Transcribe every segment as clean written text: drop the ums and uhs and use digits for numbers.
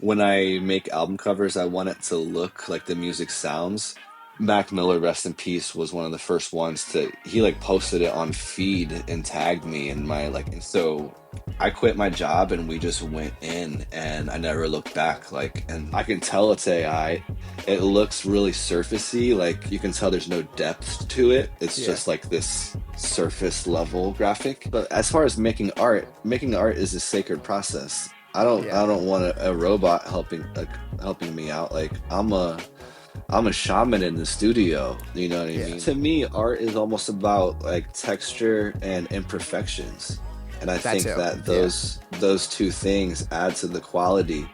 when I make album covers, I want it to look like the music sounds. Mac Miller, rest in peace, was one of the first ones to he like posted it on feed and tagged me and my like and so I quit my job and we just went in and I never looked back like and I can tell it's AI. It looks really surfacey, like you can tell there's no depth to it. It's Yeah, just like this surface level graphic. But as far as making art is a sacred process. yeah, I don't want a robot helping me out. Like I'm a shaman in the studio. You know what I yeah. mean? To me, art is almost about like texture and imperfections. And I That think too. that Yeah. those two things add to the quality.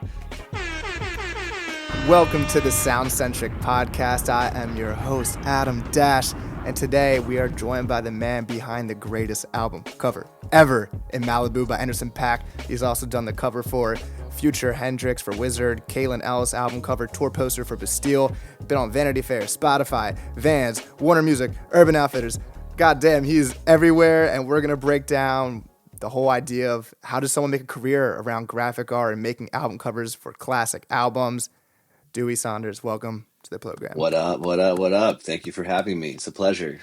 Welcome to the Soundcentric podcast. I am your host, Adam Dash, and today we are joined by the man behind the greatest album cover ever in Malibu by Anderson .Paak. He's also done the cover for Future Hendrix for WIZRD, Kalen Ellis album cover, tour poster for Bastille, been on Vanity Fair, Spotify, Vans, Warner Music, Urban Outfitters. Goddamn, he's everywhere, and we're gonna break down the whole idea of how does someone make a career around graphic art and making album covers for classic albums. Dewey Saunders, welcome to the program. What up? What up? What up? Thank you for having me. It's a pleasure.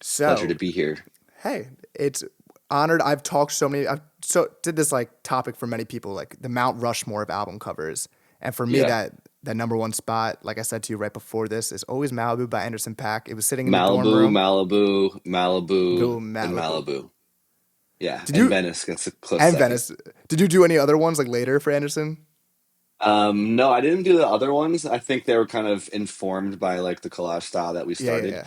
It's a pleasure So, to be here. hey, it's honored. I've talked so many. I've so did this like topic for many people, like the Mount Rushmore of album covers, and for me, Yeah. that number one spot, like I said to you right before this, is always Malibu by Anderson .Paak. It was sitting in the dorm Malibu, room. Malibu, Malibu, Go and Malibu. Malibu. Yeah, Did and you Venice gets a close and second. Venice? Did you do any other ones like later for Anderson? No, I didn't do the other ones. I think they were kind of informed by like the collage style that we Yeah, yeah, started. yeah.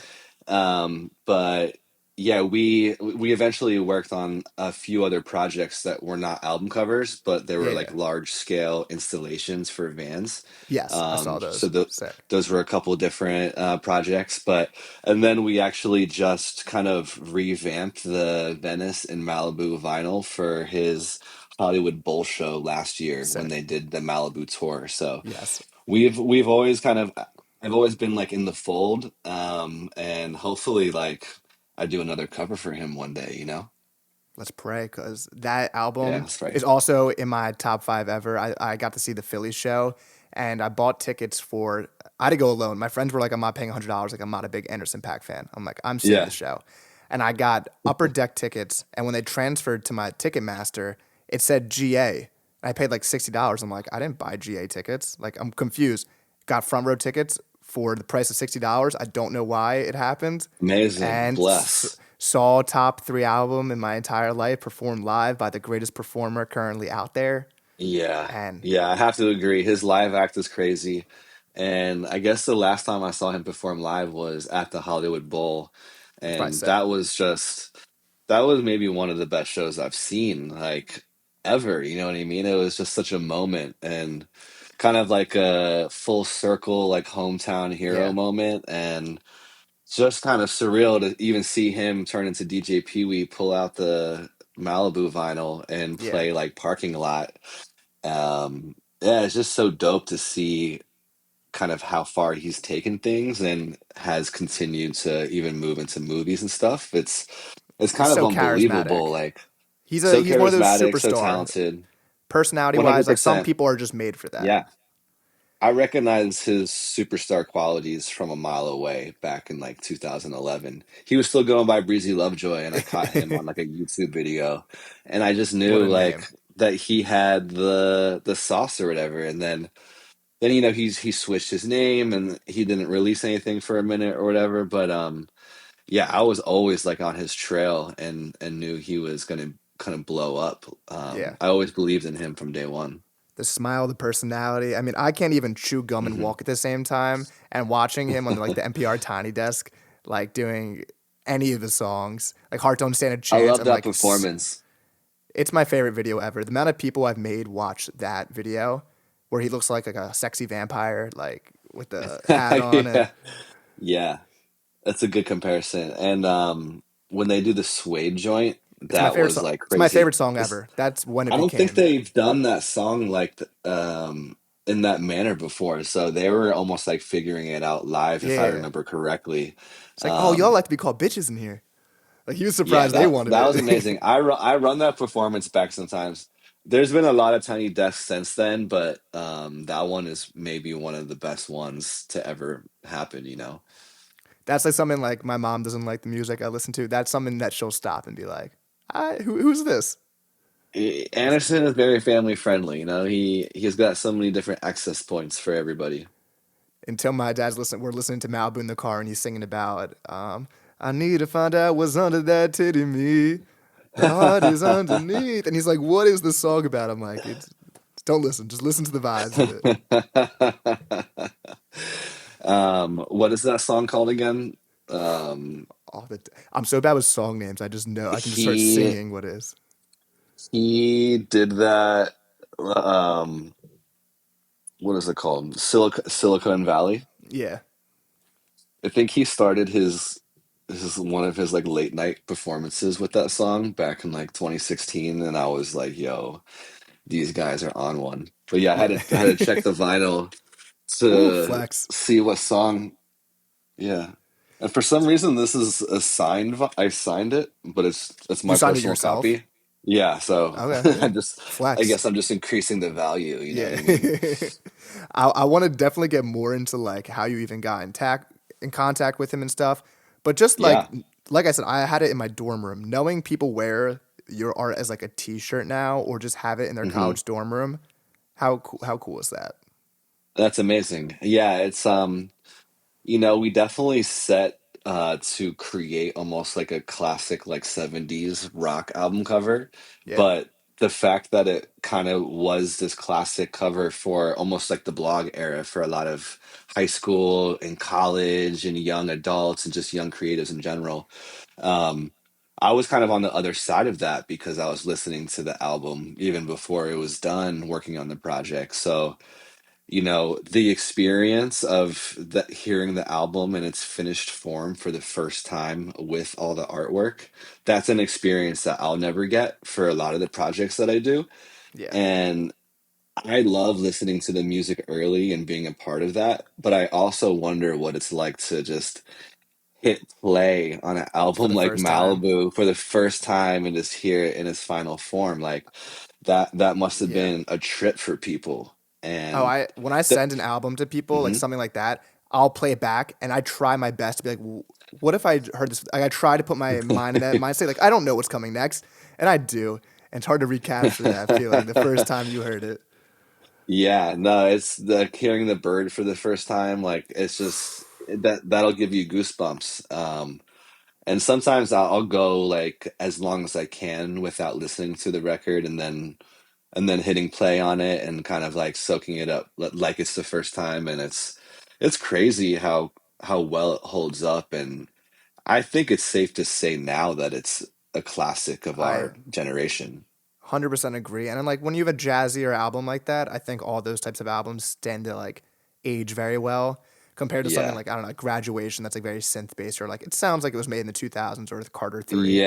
But yeah, we eventually worked on a few other projects that were not album covers, but they Yeah, were yeah. like large scale installations for Vans. Yes, I saw So those. Sick. those were a couple different projects, but and then we actually just kind of revamped the Venice and Malibu vinyl for his Hollywood Bowl show last year when Sick. they did the Malibu tour. So Yes. we've always kind of I've always been like in the fold, and hopefully like I do another cover for him one day, you know? Let's pray, because that Yeah, album that's right. is also in my top five ever. I got to see the Philly show, and I bought tickets for. I had to go alone. My friends were like, "I'm not paying $100." Like, I'm not a big Anderson .Paak fan. I'm like, I'm seeing the Yeah. show, and I got upper deck tickets. And when they transferred to my Ticketmaster, it said GA. And I paid like $60. I'm like, I didn't buy GA tickets. Like, I'm confused. Got front row tickets for the price of $60. I don't know why it happened, Amazing. and Bless. saw top three album in my entire life performed live by the greatest performer currently out there. Yeah. And Yeah, I have to agree. His live act is crazy. And I guess the last time I saw him perform live was at the Hollywood Bowl. it's probably And sick. that was maybe one of the best shows I've seen, like ever. You know what I mean? It was just such a moment and kind of like a full circle, like hometown hero Yeah. moment. And just kind of surreal to even see him turn into DJ Pee Wee, pull out the Malibu vinyl and Yeah. play like parking lot. Yeah, it's just so dope to see kind of how far he's taken things and has continued to even move into movies and stuff. It's He's kind of so unbelievable, charismatic. like so He's one of those charismatic, so superstar talented. personality wise. Like, some 100%. people are just made for that. Yeah. I recognize his superstar qualities from a mile away back in like 2011. He was still going by Breezy Lovejoy, and I caught him on like a YouTube video, and I just What knew a name. like that he had the sauce or whatever. And then you know he switched his name and he didn't release anything for a minute or whatever. But yeah, I was always like on his trail and knew he was gonna kind of blow up. Yeah. I always believed in him from day one. The smile, the personality. I mean, I can't even chew gum and Hmm. walk at the same time. And watching him on like the NPR Tiny Desk, like doing any of the songs, like Heart Don't Stand a I Chance, love and that like performance. it's my favorite video ever. The amount of people I've made watch that video where he looks like a sexy vampire, like with the hat on, and Yeah, yeah, that's a good comparison. And when they do the suede joint, it's my that favorite was song. like It's my crazy. favorite song 'Cause ever. That's when it I don't think became. they've done that song like in that manner before. So they were almost like figuring it out live, if I Yeah, remember correctly. it's like, oh, y'all Um, like to be called bitches in here. Like, he was yeah, surprised they wanted that was it. amazing. I run that performance back sometimes. There's been a lot of Tiny Deaths since then, but that one is maybe one of the best ones to ever happen, you know. That's like something like my mom doesn't like the music I listen to. That's something that she'll stop and be like, who's this? Anderson is very family friendly, you know. He's got so many different access points for everybody. Until my dad's listening, we're listening to Malibu in the car and he's singing about, I need to find out what's under that titty me. The heart is underneath. And he's like, what is this song about? I'm like, don't listen. Just listen to the vibes of it. What is that song called again? Um, I'm so bad with song names. I just know I can just start he singing what is. he did that. Um, what is it called? Silicon Valley. Yeah. I think he started his one of his like late night performances with that song back in like 2016, and I was like, "Yo, these guys are on one." But yeah, Yeah. I had to check the vinyl Ooh, to flex. see what song. Yeah, and for some reason, this is a signed. I signed it, but it's You my signed it personal yourself? copy. Yeah, so Okay, yeah. I Flex. guess I'm just increasing the value. You know what Yeah. I mean? I want to definitely get more into like how you even got in contact with him and stuff. But just Yeah. like I said, I had it in my dorm room. Knowing people wear your art as like a t-shirt now or just have it in their Hmm. college dorm room, how cool is that? That's amazing. Yeah, it's you know, we definitely set to create almost like a classic like 70s rock album cover, Yeah. but the fact that it kind of was this classic cover for almost like the blog era for a lot of high school and college and young adults and just young creatives in general. Um, I was kind of on the other side of that because I was listening to the album even before it was done, working on the project. So you know, the experience of hearing the album in its finished form for the first time with all the artwork, that's an experience that I'll never get for a lot of the projects that I do. Yeah. And I love listening to the music early and being a part of that, but I also wonder what it's like to just hit play on an For album the like first time. Malibu for the first time and just hear it in its final form. Like that must have Yeah. been a trip for people. Oh, And I when I that, send an album to people, like mhm. something like that, I'll play it back and I try my best to be like, what if I heard this? Like, I try to put my mind in that mindset. Like, I don't know what's coming next, and I do, and it's hard to recapture that feeling the first time you heard it. Yeah, no, it's the hearing the bird for the first time, like it's just that'll give you goosebumps. And sometimes I'll go like as long as I can without listening to the record and then hitting play on it and kind of like soaking it up like it's the first time and it's crazy how well it holds up and I think it's safe to say now that it's a classic of I our generation. 100% agree. And then, like, when you have a jazzier album like that, I think all those types of albums tend to like age very well compared to something Yeah. like, I don't know, like Graduation that's like very synth based or like it sounds like it was made in the 2000s or with Carter 3.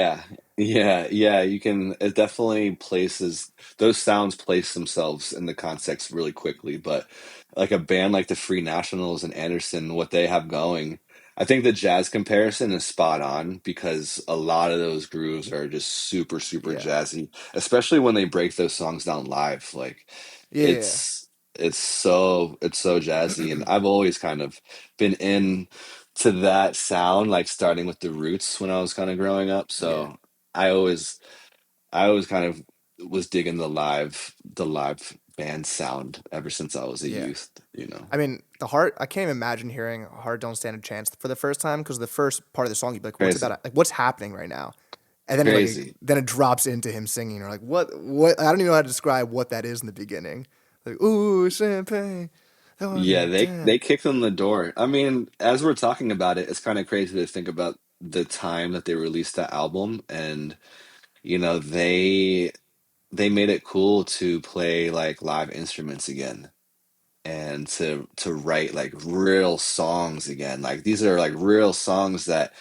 Yeah, yeah. You can, it definitely places, those sounds place themselves in the context really quickly. But like a band like the Free Nationals and Anderson, what they have going, I think the jazz comparison is spot on because a lot of those grooves are just super, super Yeah. jazzy, especially when they break those songs down live. Like Yeah. it's, it's so jazzy. And I've always kind of been in to that sound, like starting with the roots when I was kind of growing up. Yeah. So I always I always kind of was digging the live band sound ever since I was a Yeah. youth, you know. I mean, the heart. I can't even imagine hearing "Heart Don't Stand a Chance" for the first time because the first part of the song, you'd be like, "What's Crazy. about? Like, what's happening right now?" And then Crazy. then it drops into him singing, or like, what? I don't even know how to describe what that is in the beginning. Like, ooh, champagne, I wanna Yeah, get down. they kicked in the door. I mean, as we're talking about it, it's kind of crazy to think about the time that they released that album and you know, they made it cool to play like live instruments again and to write like real songs again. Like these are like real songs that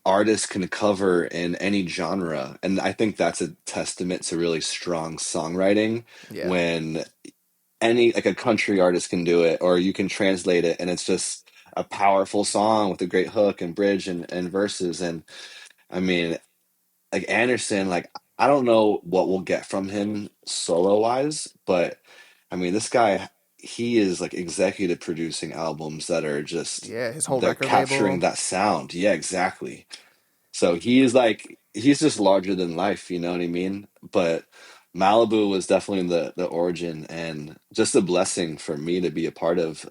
artists can cover in any genre. And I think that's a testament to really strong songwriting Yeah, when any like a country artist can do it or you can translate it and it's just a powerful song with a great hook and bridge and verses and I mean like Anderson, like I don't know what we'll get from him solo wise, but I mean, this guy, he is like executive producing albums that are just Yeah, his whole they're record capturing label. that sound. Yeah, exactly. So he's just larger than life, you know what I mean? But Malibu was definitely the origin and just a blessing for me to be a part of.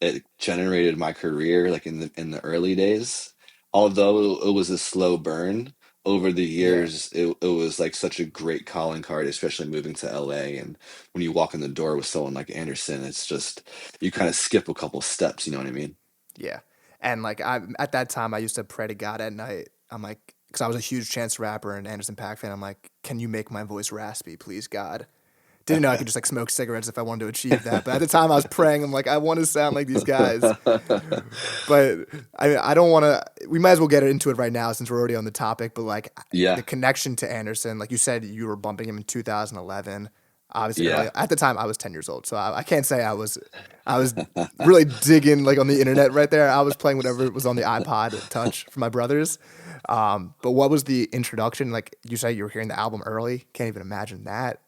It generated my career like in the early days. Although it was a slow burn over the Yeah, years, it was like such a great calling card, especially moving to LA. And when you walk in the door with someone like Anderson, it's just you kind of skip a couple steps, you know what I mean? yeah. And like I at that time, I used to pray to God at night. I'm like, because I was a huge Chance rapper and Anderson Paak fan. I'm like, can you make my voice raspy, please, God? Didn't know I could just like smoke cigarettes if I wanted to achieve that. But at the time, I was praying. I'm like, I want to sound like these guys. But I don't want to. We might as well get into it right now since we're already on the topic. But like the Yeah, connection to Anderson, like you said, you were bumping him in 2011. Obviously, early yeah. at the time, I was 10 years old, so I can't say I was really digging like on the internet right there. I was playing whatever was on the iPod Touch for my brothers. But what was the introduction? Like you said, you were hearing the album early. Can't even imagine that.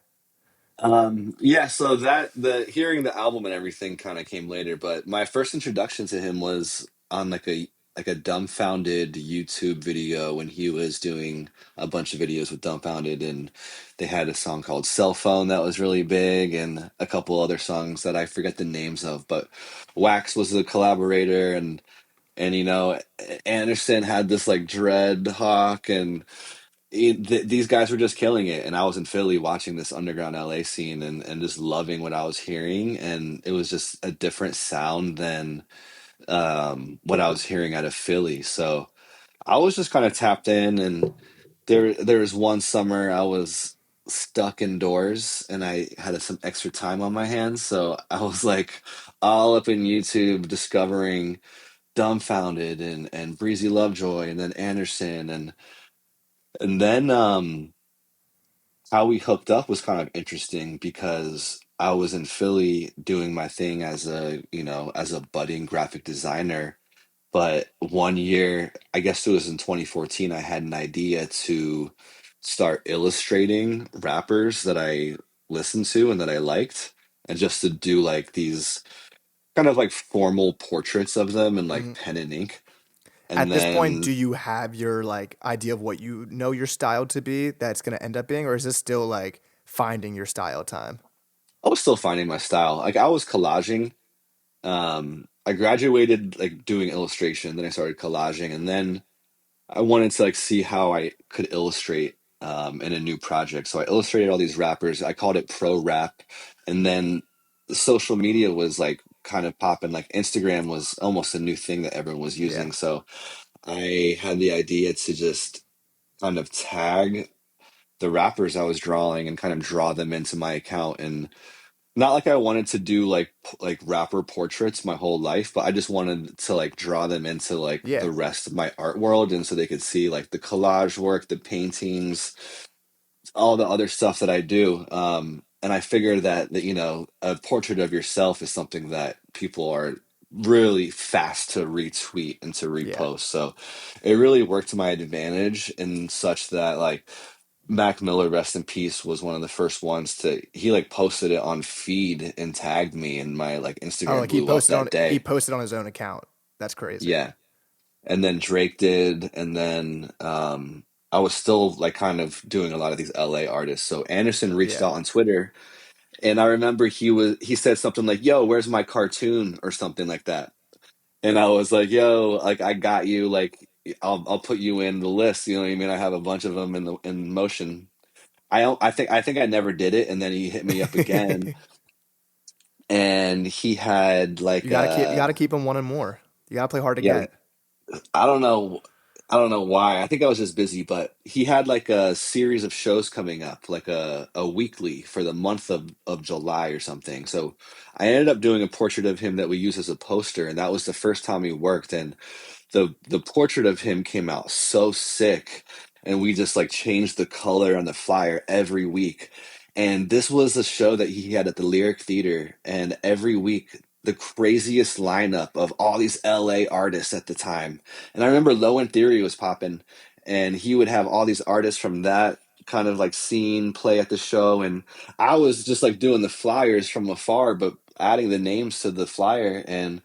Yeah, so that the hearing the album and everything kind of came later, but my first introduction to him was on like a dumbfounded YouTube video when he was doing a bunch of videos with dumbfounded, and they had a song called Cell Phone that was really big and a couple other songs that I forget the names of, but Wax was the collaborator, and Anderson had this like dread hawk, and these guys were just killing it, and I was in Philly watching this underground LA scene and just loving what I was hearing, and it was just a different sound than what I was hearing out of Philly. So I was just kind of tapped in, and there was one summer I was stuck indoors and I had some extra time on my hands, so I was like all up in YouTube discovering Dumbfounded and Breezy Lovejoy and then Anderson and then how we hooked up was kind of interesting because I was in Philly doing my thing as a budding graphic designer. But one year, I guess it was in 2014, I had an idea to start illustrating rappers that I listened to and that I liked, and just to do like these kind of like formal portraits of them in like Mhm. pen and ink. And At this point, then do you have your like idea of what you know your style to be that's gonna end up being, or is this still like finding your style time? I was still finding my style. Like I was collaging. I graduated like doing illustration, then I started collaging, and then I wanted to like see how I could illustrate in a new project. So I illustrated all these rappers. I called it pro rap, and then the social media was like kind of popping. Like Instagram was almost a new thing that everyone was Yeah, using. So I had the idea to just kind of tag the rappers I was drawing and kind of draw them into my account, and not like I wanted to do like rapper portraits my whole life, but I just wanted to like draw them into like yeah, the rest of my art world, and so they could see like the collage work, the paintings, all the other stuff that I do. And I figured that a portrait of yourself is something that people are really fast to retweet and to yeah. repost. So it really worked to my advantage in such that like Mac Miller, rest in peace, was one of the first ones to he like posted it on feed and tagged me, and my like Oh, Instagram like blew up that he day. posted on his own account. That's crazy. Yeah. And then Drake did, and then I was still like kind of doing a lot of these LA artists. So Anderson reached Yeah, out on Twitter, and I remember he said something like, "Yo, where's my cartoon?" or something like that. And I was like, "Yo, like I got you, like I'll put you in the list." You know what I mean? I have a bunch of them in motion. I think I never did it, and then he hit me up again, you and he had like you gotta keep him wanting more. You gotta play hard to yeah, get. I don't know. I don't know why. I think I was just busy, but he had like a series of shows coming up, like a weekly for the month of July or something. So I ended up doing a portrait of him that we use as a poster, and that was the first time he worked. And the portrait of him came out so sick, and we just like changed the color on the flyer every week. And this was a show that he had at the Lyric Theater, and every week the craziest lineup of all these LA artists at the time. And I remember Low End Theory was popping, and he would have all these artists from that kind of like scene play at the show, and I was just like doing the flyers from afar, but adding the names to the flyer, and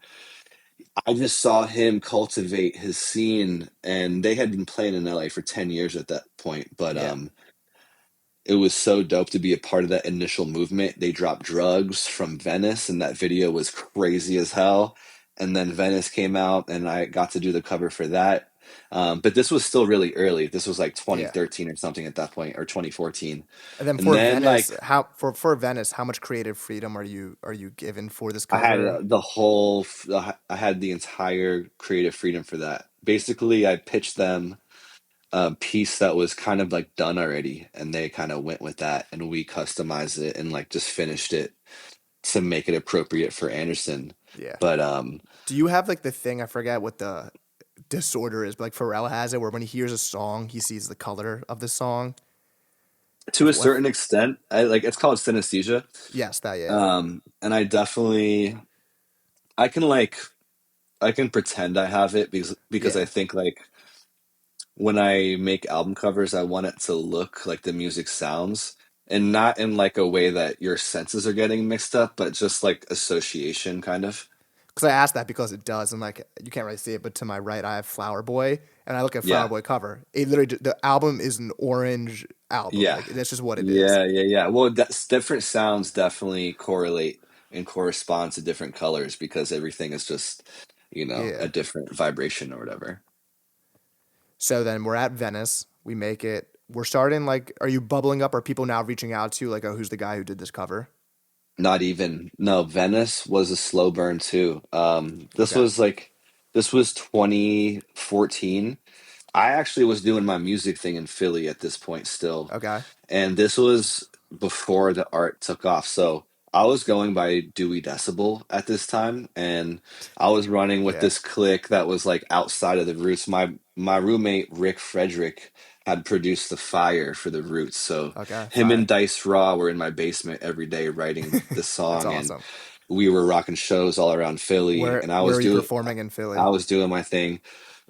I just saw him cultivate his scene, and they had been playing in LA for 10 years at that point, but Yeah. it was so dope to be a part of that initial movement. They dropped Drugs from Venice, and that video was crazy as hell. And then Venice came out, and I got to do the cover for that. But this was still really early. This was like Yeah. 2013 or something at that point, or 2014. And then And for then Venice, like for Venice, how much creative freedom are you given for this I had cover? I had the entire creative freedom for that. Basically, I pitched them a piece that was kind of like done already, and they kind of went with that, and we customized it and like just finished it to make it appropriate for Anderson. Yeah. But Do you have like the thing, I forget what the disorder is, but like Pharrell has it where when he hears a song, he sees the color of the song. to a What? certain extent, I like it's called synesthesia. Yes, that yeah. And I definitely I can like I can pretend I have it because I Yeah. think like when I make album covers, I want it to look like the music sounds, and not in like a way that your senses are getting mixed up, but just like association kind of. Because I asked that because it does, and like you can't really see it, but to my right I have Flower Boy, and I look at Flower Yeah. Boy cover. It literally the album is an orange album. Yeah. Like that's just what it is. Yeah. Well, that's different sounds definitely correlate and correspond to different colors because everything is just, a Yeah. different vibration or whatever. So then we're at Venice. We make it. We're starting like, are you bubbling up? Are people now reaching out to you like, oh, who's the guy who did this cover? Not even, no, Venice was a slow burn too. Okay. This was 2014. I actually was doing my music thing in Philly at this point still. Okay. And this was before the art took off. So I was going by Dewey Decibel at this time, and I was running with Yeah. this clique that was like outside of the Roots. My roommate Rick Frederick had produced the Fire for the Roots, so Okay. him and Fire. Dice Raw were in my basement every day writing the That's song, and awesome. we were rocking shows all around Philly, and Where are you performing in I Philly? was doing my thing.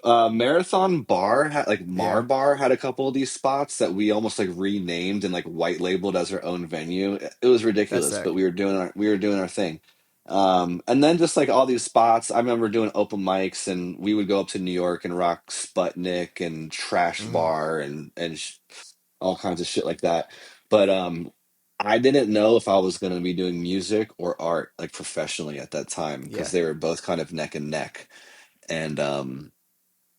Marathon Bar had like Mar Yeah. Bar had a couple of these spots that we almost like renamed and like white labeled as our own venue. It was That's ridiculous, but sick. we were doing our thing. And then just like all these spots, I remember doing open mics, and we would go up to New York and rock Sputnik and Trash Mm, Bar all kinds of shit like that. But I didn't know if I was going to be doing music or art like professionally at that time because yeah. they were both kind of neck and neck. And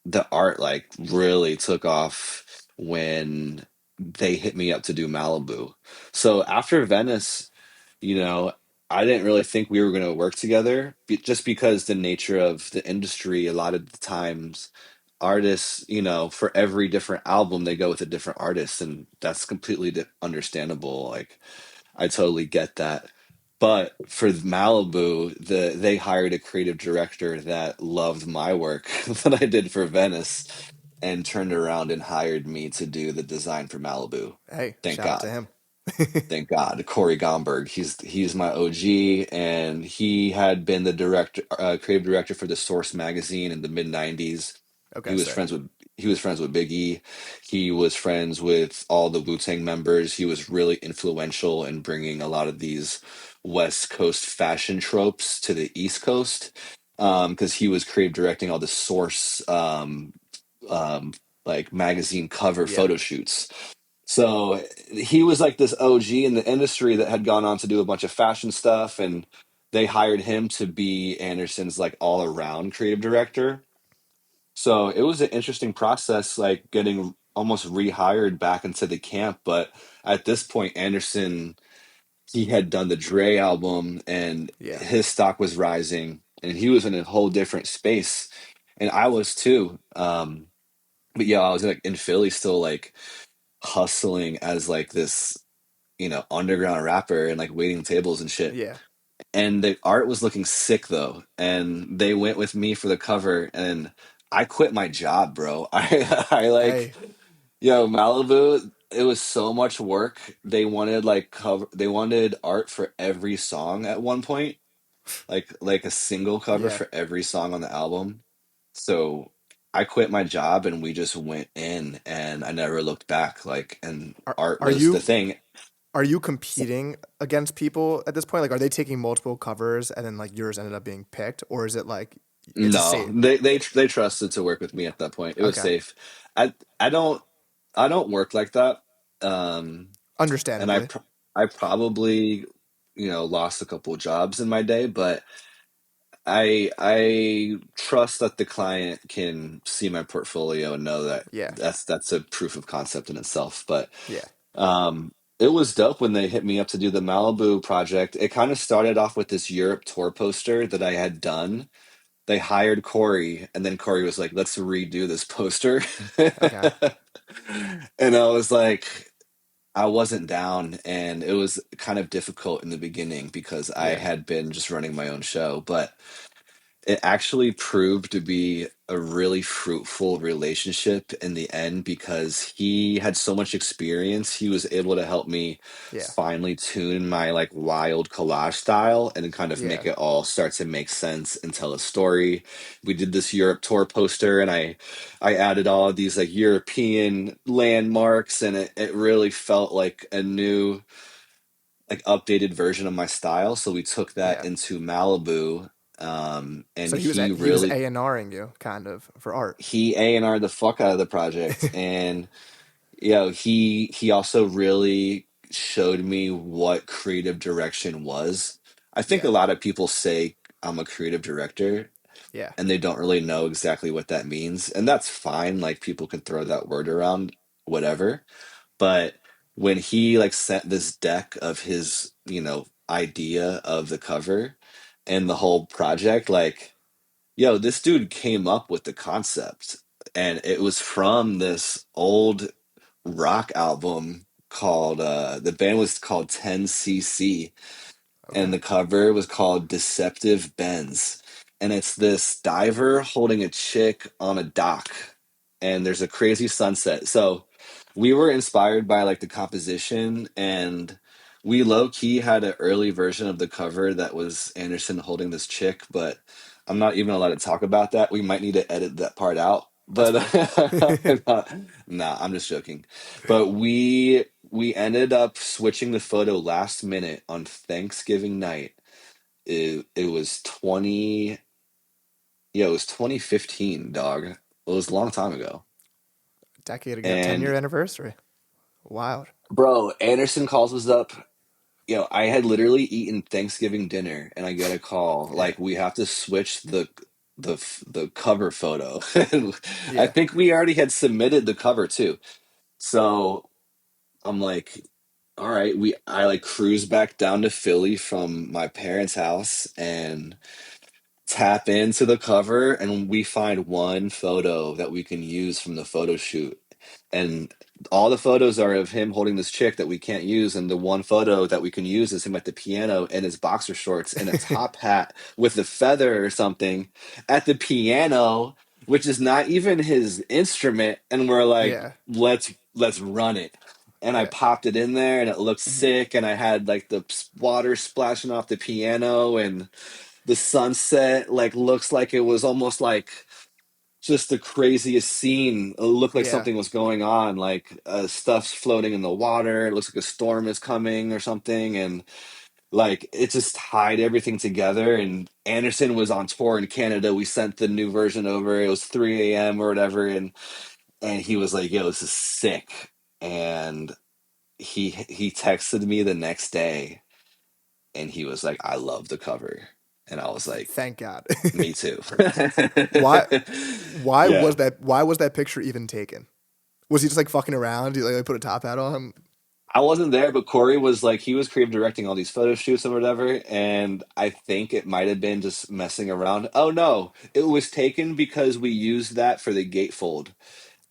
the art like really took off when they hit me up to do Malibu. So after Venice, you know, I didn't really think we were going to work together just because the nature of the industry, a lot of the times artists, for every different album, they go with a different artist, and that's completely understandable. Like, I totally get that. But for Malibu, they hired a creative director that loved my work that I did for Venice and turned around and hired me to do the design for Malibu. Hey, Thank shout out to God. him. Thank God. Corey Gomberg. He's my OG, and he had been the creative director for the Source magazine in the mid '90s. He Okay, was sick. friends with he was friends with Big E. He was friends with all the Wu-Tang members. He was really influential in bringing a lot of these West Coast fashion tropes to the East Coast. Because he was creative directing all the Source um, like magazine cover Yeah. photo shoots. So he was like this OG in the industry that had gone on to do a bunch of fashion stuff, and they hired him to be Anderson's like all around creative director. So it was an interesting process, like getting almost rehired back into the camp. But at this point, Anderson, he had done the Dre album, and Yeah. his stock was rising, and he was in a whole different space, and I was too. But yeah, I was like in Philly still like hustling as like this underground rapper and like waiting tables and shit. Yeah. And the art was looking sick though. And they went with me for the cover, and I quit my job, bro. I like, Hey. Malibu, it was so much work. They wanted art for every song at one point, like a single cover Yeah. for every song on the album. So I quit my job and we just went in and I never looked back. Like, and Are art are was the you thing. are you competing against people at this point? Like, are they taking multiple covers and then like yours ended up being picked, or is it like it's a No, safe? they trusted to work with me at that point. It was Okay, safe. I I don't I don't work like that. Um, and understandably. I probably, lost a couple jobs in my day, but I trust that the client can see my portfolio and know that Yeah, that's a proof of concept in itself. But yeah, it was dope when they hit me up to do the Malibu project. It kind of started off with this Europe tour poster that I had done. They hired Corey, and then Corey was like, "Let's redo this poster." okay, And I was like, I wasn't down, and it was kind of difficult in the beginning because I yeah, had been just running my own show, but it actually proved to be a really fruitful relationship in the end because he had so much experience. He was able to help me yeah, finely tune my like wild collage style and kind of make yeah. it all start to make sense and tell a story. We did this Europe tour poster and I added all of these like European landmarks and it really felt like a new like updated version of my style. So we took that Yeah. into Malibu. And So he was A&Ring you kind of for art. he A&R the fuck out of the project. And he also really showed me what creative direction was. I think a Yeah, lot of people say I'm a creative director yeah, and they don't really know exactly what that means. And that's fine. Like people can throw that word around, whatever. But when he like sent this deck of his, idea of the cover and the whole project, like, yo, this dude came up with the concept. And it was from this old rock album called the band was called 10cc and okay, the cover was called Deceptive Bends. And it's this diver holding a chick on a dock, and there's a crazy sunset. So we were inspired by like the composition, and we low key had an early version of the cover that was Anderson holding this chick, but I'm not even allowed to talk about that. We might need to edit that part out. that's But fine. nah, I'm just joking. But we ended up switching the photo last minute on Thanksgiving night. It was 2015, dog. It was a long time ago. Decade ago, 10-year And anniversary. Wild. bro, Anderson calls us up. I had literally eaten Thanksgiving dinner and I get a call Yeah, like we have to switch the cover photo. I yeah, think we already had submitted the cover too. So I'm like, all right, I like cruise back down to Philly from my parents' house and tap into the cover and we find one photo that we can use from the photo shoot. And all the photos are of him holding this chick that we can't use, and the one photo that we can use is him at the piano in his boxer shorts and a top hat with a feather or something at the piano, which is not even his instrument. And we're like, yeah, let's run it. And I yeah, popped it in there and it looked mhm, sick, and I had like the water splashing off the piano, and the sunset like looks like it was almost like just the craziest scene. It looked like yeah, something was going on, like stuff's floating in the water. It looks like a storm is coming or something, and like it just tied everything together. And Anderson was on tour in Canada. We sent the new version over. It was 3 a.m. or whatever, and he was like, "Yo, this is sick." And he texted me the next day, and he was like, "I love the cover," and I was like, Thank God. "Me too." why why Yeah. was that picture even taken? Was he just like fucking around? He like put a top hat on? I wasn't there, but Corey was like, he was creative directing all these photo shoots and whatever. And I think it might have been just messing around. Oh no, it was taken because we used that for the gatefold.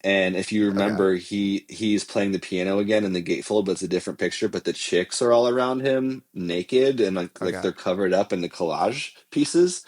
And if you Okay, remember, he's playing the piano again in the gatefold, but it's a different picture. But the chicks are all around him naked and like okay, they're covered up in the collage pieces.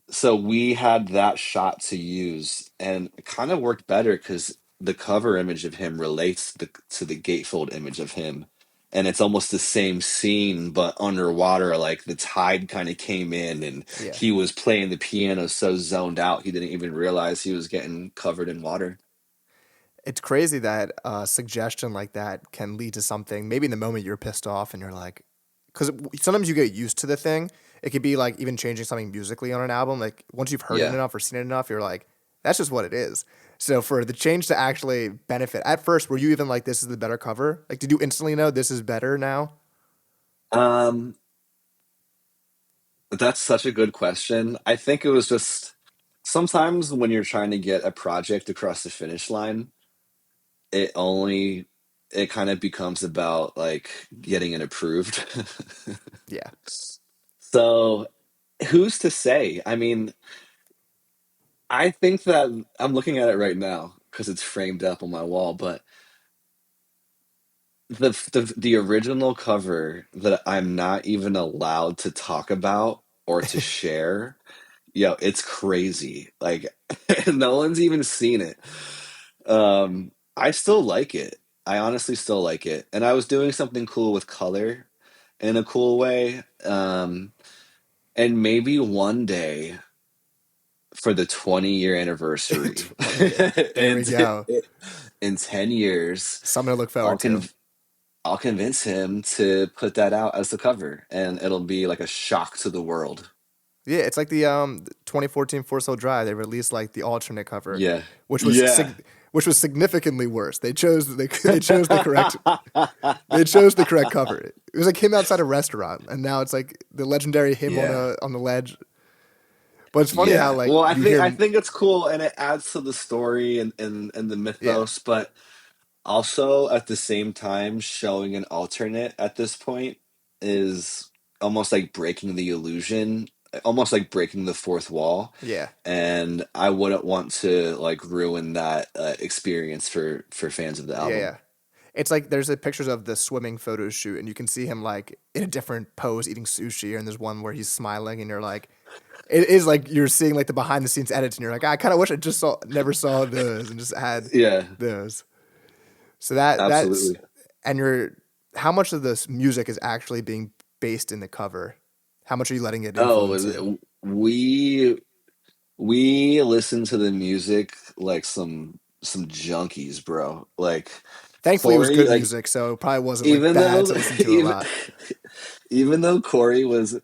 So we had that shot to use, and it kind of worked better because the cover image of him relates to the gatefold image of him, and it's almost the same scene but underwater. Like the tide kind of came in, and Yeah. he was playing the piano so zoned out he didn't even realize he was getting covered in water. It's crazy that a suggestion like that can lead to something. Maybe in the moment you're pissed off and you're like, because sometimes you get used to the thing. It could be like even changing something musically on an album. Like once you've heard it Yeah. enough or seen it enough, you're like, that's just what it is. So for the change to actually benefit, at first, were you even like, this is the better cover? Like, did you instantly know this is better now? Um, that's such a good question. I think it was just sometimes when you're trying to get a project across the finish line, it only it kind of becomes about like getting it approved. Yeah. So who's to say? I mean, I think that I'm looking at it right now because it's framed up on my wall, but the original cover that I'm not even allowed to talk about or to share, yo, it's crazy. Like no one's even seen it. I still like it. I honestly still like it. And I was doing something cool with color in a cool way. And maybe one day for the 20-year anniversary 20-year. There we and go. in 10 years, Something to look I'll forward to. con I'll convince him to put that out as the cover, and it'll be like a shock to the world. Yeah, it's like the 2014 Force Hill Drive. They released like the alternate cover, Yeah. which was Yeah. which was significantly worse. They chose the correct cover. It was like him outside a restaurant, and now it's like the legendary him Yeah. on the ledge. But it's funny how Yeah. like Well, you hear I think it's cool and it adds to the story and the yeah mythos, but also at the same time showing an alternate at this point is almost like breaking the illusion, almost like breaking the fourth wall. yeah And I wouldn't want to like ruin that experience for fans of the yeah album. yeah. It's like there's a pictures of the swimming photo shoot, and you can see him like in a different pose eating sushi, and there's one where he's smiling, and you're like, it is like you're seeing like the behind the scenes edits, and you're like, I kind of wish I just never saw those and just had Yeah, those. So that's absolutely. and you're how much of this music is actually being based in the cover? How much are you letting it influence you? Oh, we listen to the music like some junkies, bro. Like Thankfully, it was Corey, good like music, so it probably wasn't like even bad though to listen to a even lot. even though Corey was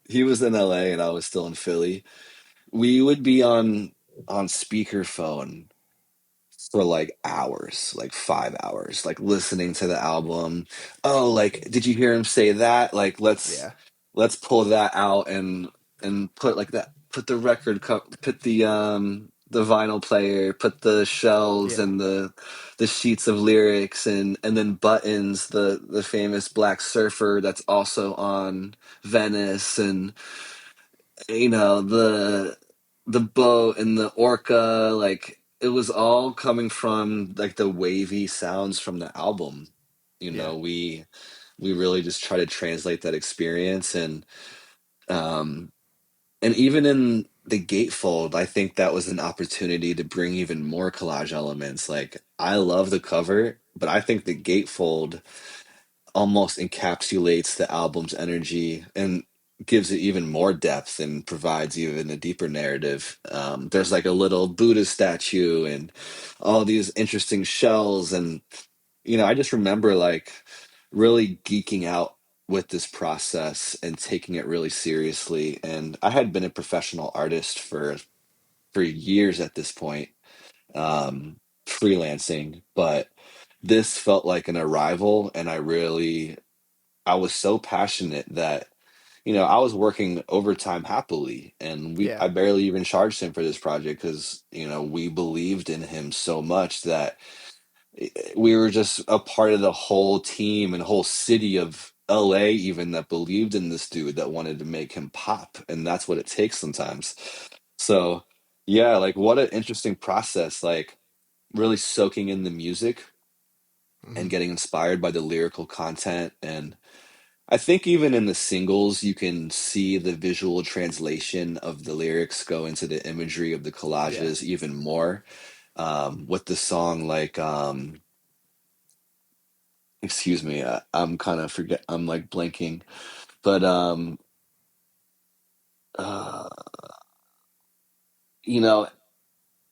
he was in LA and I was still in Philly, we would be on speakerphone for like hours, like 5 hours, like listening to the album. Oh, like did you hear him say that? Like Yeah, let's pull that out and put like that, put the put the vinyl player, put the shells yeah, and the sheets of lyrics and then Buttons, the famous black surfer that's also on Venice, and the boat and the orca, like it was all coming from like the wavy sounds from the album. yeah, We really just try to translate that experience, um and even in the gatefold, I think that was an opportunity to bring even more collage elements. Like I love the cover, but I think the gatefold almost encapsulates the album's energy and gives it even more depth and provides even a deeper narrative. There's like a little Buddha statue and all these interesting shells. And, I just remember like really geeking out with this process and taking it really seriously. And I had been a professional artist for years at this point, freelancing, but this felt like an arrival, and I was so passionate that, I was working overtime happily, and yeah, I barely even charged him for this project because, we believed in him so much that we were just a part of the whole team and whole city of LA even that believed in this dude that wanted to make him pop. And that's what it takes sometimes. So, yeah, like what an interesting process, like really soaking in the music and hmm getting inspired by the lyrical content. And I think even in the singles, you can see the visual translation of the lyrics go into the imagery of the yeah, collages even more. With the song like excuse me, I'm kind of forget. I'm like blanking, but uh, you know,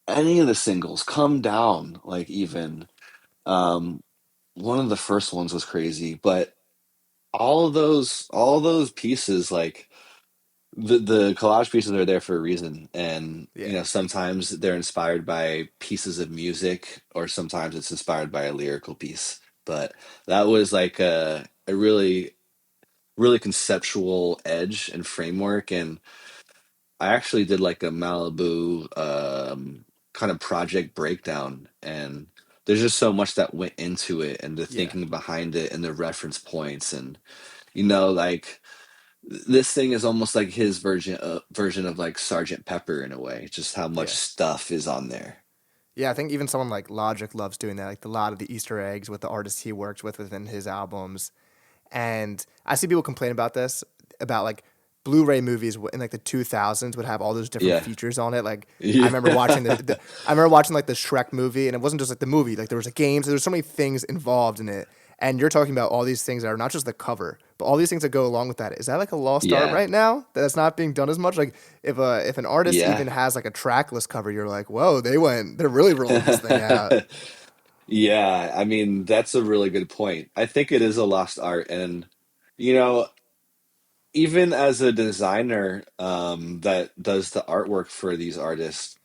any of the singles, "Come Down," like even um, one of the first ones was crazy, but all those pieces, like the collage pieces are there for a reason, and Yeah. sometimes they're inspired by pieces of music, or sometimes it's inspired by a lyrical piece. But that was like a really really conceptual edge and framework, and I actually did like a Malibu kind of project breakdown, and there's just so much that went into it, and the Yeah. thinking behind it, and the reference points, and like this thing is almost like his version of like Sergeant Pepper in a way, just how much Yeah. stuff is on there. Yeah, I think even someone like Logic loves doing that, like a lot of the Easter eggs with the artists he works with within his albums. And I see people complain about this, about like Blu-ray movies in like the 2000s would have all those different Yeah. features on it. Like I remember watching Yeah. I remember watching like the Shrek movie, and it wasn't just like the movie. Like there was a games, there was so many things involved in it. And you're talking about all these things that are not just the cover, but all these things that go along with that. Is that like a lost art Yeah. right now that's not being done as much? Like if an artist even Yeah. has like a tracklist cover, you're like, whoa, they're really rolling this thing out. Yeah, I mean, that's a really good point. I think it is a lost art, and you know, even as a designer that does the artwork for these artists,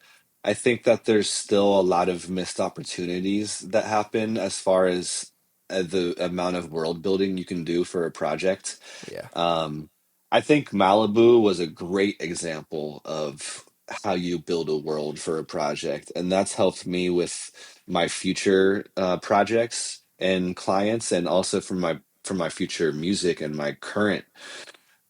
I think that there's still a lot of missed opportunities that happen as far as the amount of world building you can do for a project. Yeah, Um, I think Malibu was a great example of how you build a world for a project, and that's helped me with my future projects and clients, and also for my future music and my current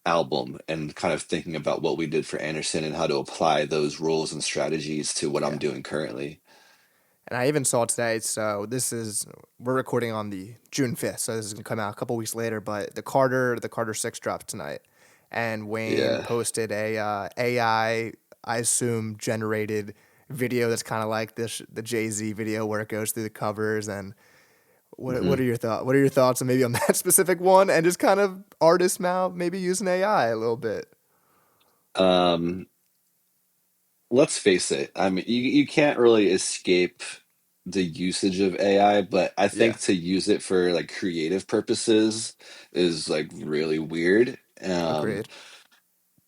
album, and kind of thinking about what we did for Anderson and how to apply those rules and strategies to what I'm yeah. doing currently. And I even saw today. So we're recording on the June 5th. So this is gonna come out a couple weeks later. But the Carter 6 dropped tonight, and Wayne Yeah. posted a I assume generated video that's kind of like the Jay-Z video where it goes through the covers. And what hmm are your thoughts? What are your thoughts on maybe on that specific one, and just kind of artist now maybe using AI a little bit? Um, let's face it. I mean, you can't really escape the usage of AI, but I Yeah, think to use it for like creative purposes is like really weird. agreed.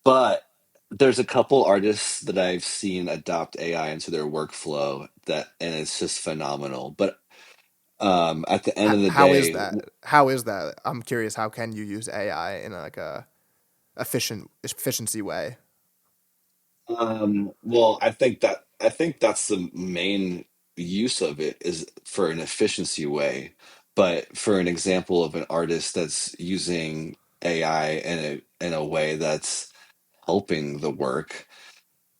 But there's a couple artists that I've seen adopt AI into their workflow, and it's just phenomenal. But at the end of the How is day, that? How is that? I'm curious. How can you use AI in like a efficiency way? well, I think that's the main use of it, is for an efficiency way. But for an example of an artist that's using AI in a way that's helping the work,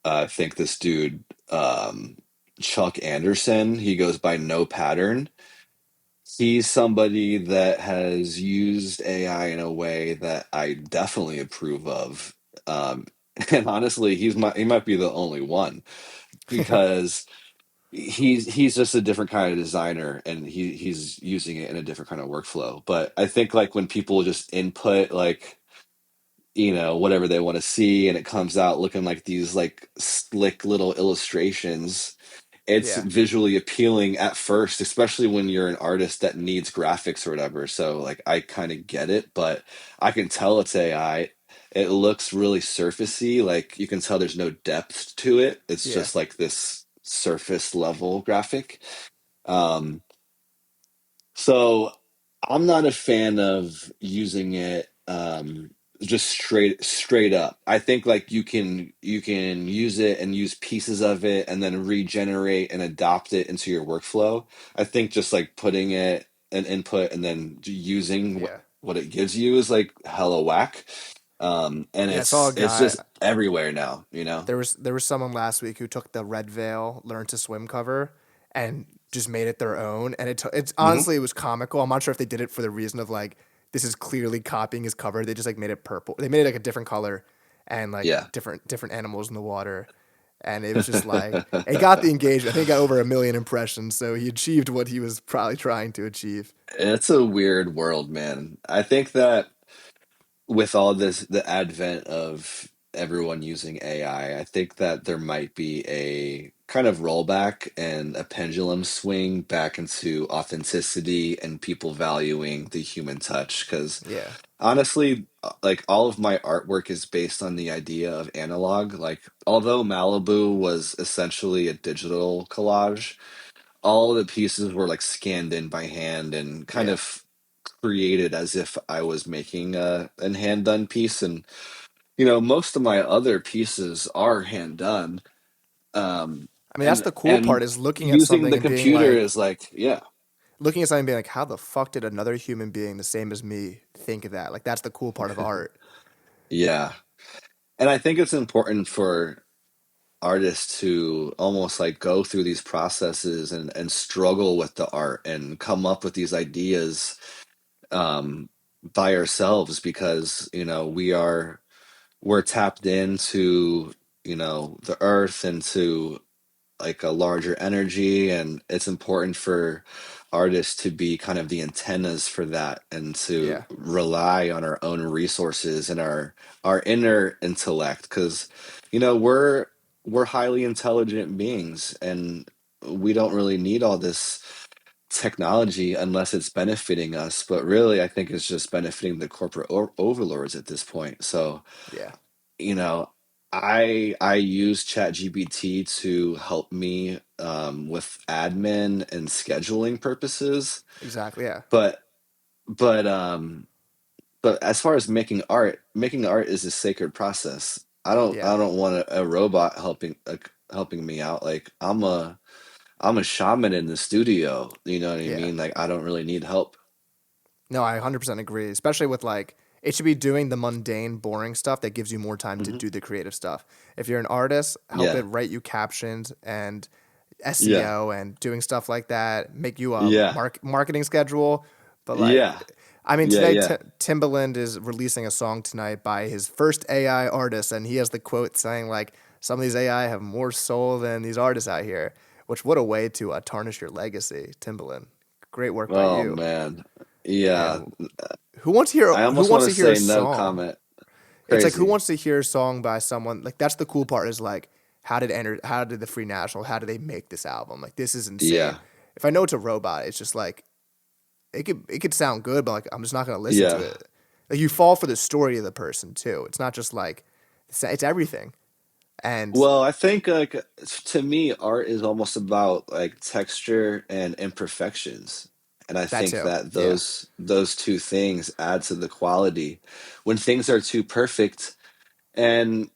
I think this dude, Chuck Anderson, he goes by No Pattern. He's somebody that has used AI in a way that I definitely approve of. Um, and honestly, he might be the only one, because he's just a different kind of designer, and he's using it in a different kind of workflow. But I think like when people just input like whatever they want to see, and it comes out looking like these like slick little illustrations, it's Yeah, visually appealing at first, especially when you're an artist that needs graphics or whatever. So like I kind of get it, but I can tell it's AI. It looks really surfacey, like you can tell there's no depth to it. It's yeah, just like this surface level graphic. Um, so I'm not a fan of using it just straight up. I think like you can use it and use pieces of it and then regenerate and adopt it into your workflow. I think just like putting it an input and then using what yeah, what it gives you is like hella whack. And yeah. I saw a it's guy. just everywhere now. There was someone last week who took the Red Veil Learn to Swim cover and just made it their own. And it's hmm honestly, it was comical. I'm not sure if they did it for the reason of like this is clearly copying his cover. They just like made it purple. They made it like a different color and like Yeah. different animals in the water. And it was just like it got the engagement. I think it got over 1 million impressions, so he achieved what he was probably trying to achieve. It's a weird world, man. I think that with all this, the advent of everyone using AI, I think that there might be a kind of rollback and a pendulum swing back into authenticity and people valuing the human touch. Because Yeah, honestly, like all of my artwork is based on the idea of analog. Like, although Malibu was essentially a digital collage, all the pieces were like scanned in by hand and kind yeah. of created as if I was making a hand done piece. And most of my other pieces are hand done. Um, I mean, that's and the cool part and is looking at using something the and being computer like, is like, yeah, how the fuck did another human being the same as me think of that? Like, that's the cool part of art. yeah. And I think it's important for artists to almost like go through these processes and struggle with the art and come up with these ideas um, by ourselves because we're tapped into the earth and to like a larger energy, and it's important for artists to be kind of the antennas for that and to Yeah, rely on our own resources and our inner intellect because we're highly intelligent beings, and we don't really need all this technology unless it's benefiting us, but really I think it's just benefiting the corporate overlords at this point. So yeah, you know, I use ChatGPT to help me with admin and scheduling purposes, exactly. Yeah, but but um but as far as making art is a sacred process. yeah. I don't want a robot helping me out. Like I'm a shaman in the studio. You know what I Yeah. mean? Like I don't really need help. No, I 100% agree, especially with like, it should be doing the mundane, boring stuff that gives you more time to Hmm. do the creative stuff. If you're an artist, help it Yeah, write you captions and yeah, SEO and doing stuff like that, make you a yeah, marketing schedule. But yeah, like, I mean, yeah, today yeah. Timbaland is releasing a song tonight by his first AI artist, and he has the quote saying like, "Some of these AI have more soul than these artists out here." Which what a way to tarnish your legacy, Timbaland. Great work by Oh you. man. Yeah. And who wants to hear I who almost want wants to to hear a say no song? comment. It's like who Crazy. wants to hear a song by someone like that's the cool part is like how did the Free National how did they make this album? Like this is insane. Yeah. If I know it's a robot, it's just like it could sound good, but like I'm just not gonna listen to Yeah. it. Like you fall for the story of the person too. It's not just like it's everything. And Well, I think like to me, art is almost about like texture and imperfections. And I that think too. that Yeah. those two things add to the quality. When things are too perfect, and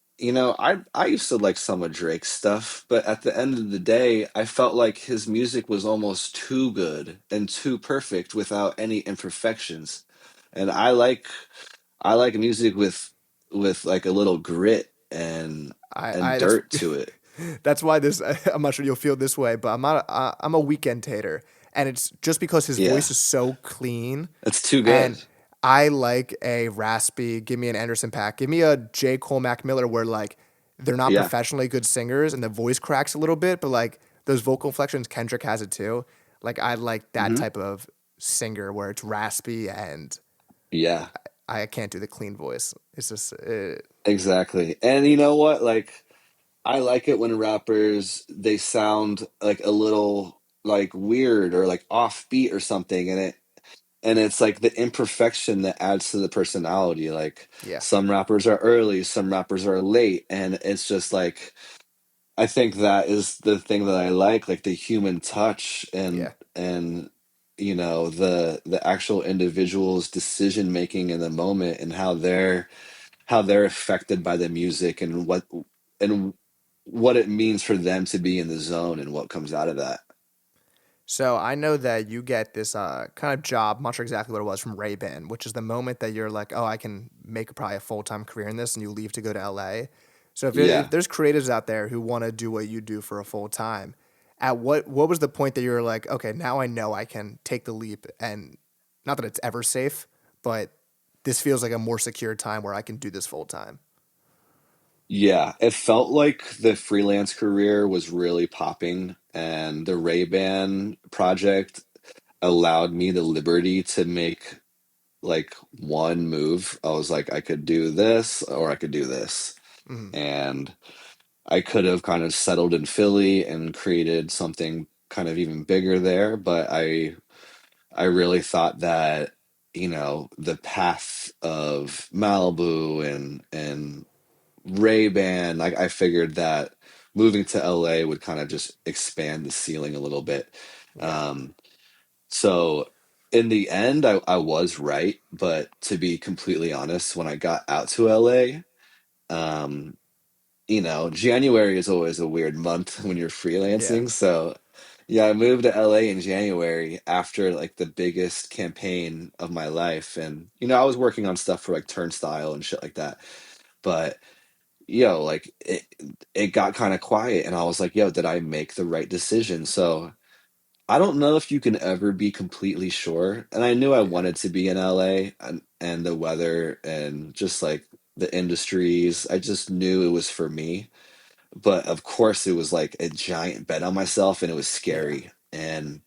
I used to like some of Drake's stuff, but at the end of the day, I felt like his music was almost too good and too perfect without any imperfections. And I like music with like a little grit and I that's dirt to it. that's why this I'm not sure you'll feel this way, but I'm a weekend tater, and it's just because his Yeah, voice is so clean, it's too good. and I like a raspy. Give me an Anderson Paak. Give me a J Cole Mac Miller, where like they're not Yeah. professionally good singers, and the voice cracks a little bit, but like those vocal inflections, Kendrick has it too. Like I like that Hmm. type of singer where it's raspy and Yeah, I can't do the clean voice. It's just exactly. And you know what? Like I like it when rappers they sound like a little like weird or like offbeat or something, and it's like the imperfection that adds to the personality. Like yeah, some rappers are early, some rappers are late, and it's just like I think that is the thing that I like the human touch yeah. and the actual individual's decision making in the moment and how they're affected by the music and what it means for them to be in the zone and what comes out of that. So I know that you get this kind of job. I'm not sure exactly what it was from Ray Ban, which is the moment that you're like, oh, I can make probably a full time career in this, and you leave to go to LA. So if Yeah. there's creatives out there who want to do what you do for a full time, at what was the point that you were like, okay, now I know I can take the leap, and not that it's ever safe, but this feels like a more secure time where I can do this full time. Yeah, it felt like the freelance career was really popping, and the Ray-Ban project allowed me the liberty to make like one move. I was like, I could do this or I could do this. Mm, And I could have kind of settled in Philly and created something kind of even bigger there, but I really thought that, the path of Malibu and Ray-Ban, like I figured that moving to LA would kind of just expand the ceiling a little bit. yeah, Um, so in the end, I was right, but to be completely honest, when I got out to LA, um, January is always a weird month when you're yeah, freelancing. So yeah, I moved to LA in January after like the biggest campaign of my life. And, I was working on stuff for like Turnstile and shit like that. But like it got kind of quiet and I was like, did I make the right decision? So I don't know if you can ever be completely sure. And I knew I yeah, wanted to be in LA and the weather and just like the industries. I just knew it was for me. But of course it was like a giant bet on myself and it was yeah, scary. And